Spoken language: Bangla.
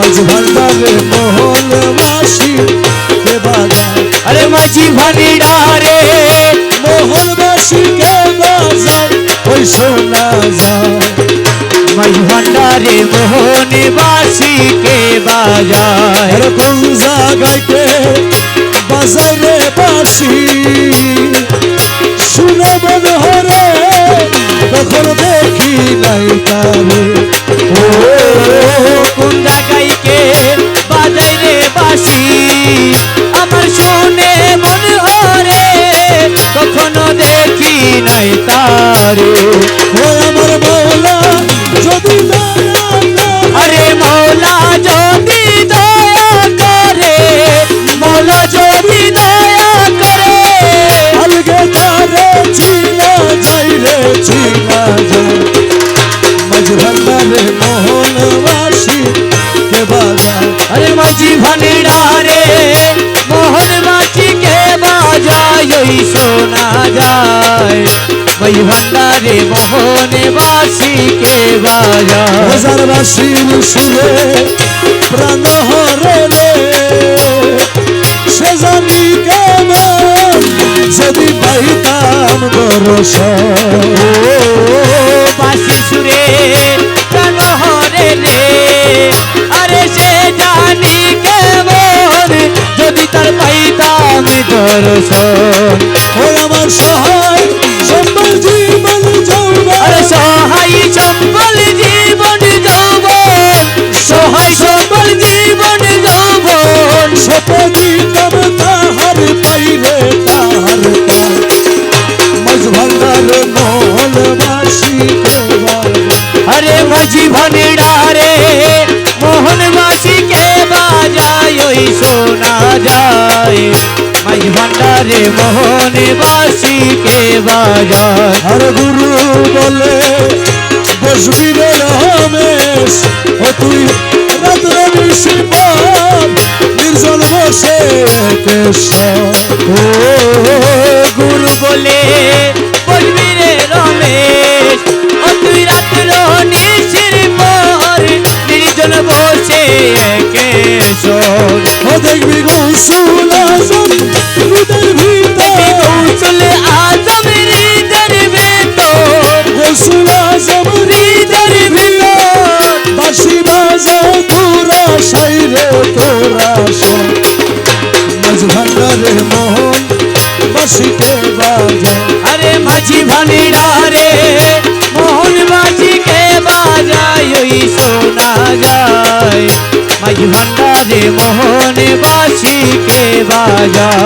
মাঝি ভান্ডারে মোহনবাসী কে বাজায় আরে মাঝি ভান্ডারে মোহনবাসী কে বাজায় ওই শোনা যায় মাঝি ভান্ডারে মোহনবাসী কে বাজায় আরে কোন জায়গায় কে বাজায় রে বাঁশি শুনে মনে হরে তখন দেখি নাই তারে ও কোন জায়গায় কে বাজায় রে বাঁশি আমার শুনে মনে হরে কখনো দেখি নাই তারে ও আমার মৌলা যদি দয়া করে আরে মৌলা যদি দয়া করে মৌলা যদি দয়া করে আলগে তারে চিনা যাই রে চিনা যাই মাঝি ভান্ডারে মোহনবাসী কে বাজায় আরে মাঝি ভান্ডারে মোহনবাসী কে বাজায় ওই শোনা যায় মাঝি ভান্ডারে মোহনবাসী কে বাজায় হাজারবাসীর সুরে প্রাণ হরে রে সে জানি কেমন যদি পাইতাম দর্শন বাঁশি সুরে প্রাণ হরে রে আরে সে জানি কেমন যদি তার পাইতাম দর্শন ও আমার সহায় সম্বল জীবন যৌবন আরে সহায় সম্বল জীবন যৌবন সহায় সম্বল জীবন যৌবন সপদিতাম তাহার পাইরে তাহার পাই মাঝ ভান্ডারে মোহনবাসী কে বাজায় আরে মাঝি ভান্ডারে মোহনবাসী কে বাজায় ওই শোনা যায় মাঝি ভান্ডারে মোহনবাসী কে বাজায় আর গুরু বলে বসবি রে রমেশ ও তুই রাত্রে নিশিপাত নির্জন বসে কেশব ও গুরু বলে বলবি রে রমেশ ও তুই রাত্র নিশির পর নির্জন বসে কেশর ও দেখবি গৌসুল আজম হৃদয়ের ভিতর কৌশল আজম হৃদয়ের ভেতর গৌসুল আজম হৃদয়ের ভিতর বাঁশি বাজে তোরা সাইরে তোরা শোন মাঝ ভান্ডারে মোহন বাঁশিকে বাজায় আরে মাঝি ভান্ডারে মোহনবাসী কে বাজায় ওই শোনা যায় মাঝি ভান্ডারে মোহনবাসী কে বাজায়।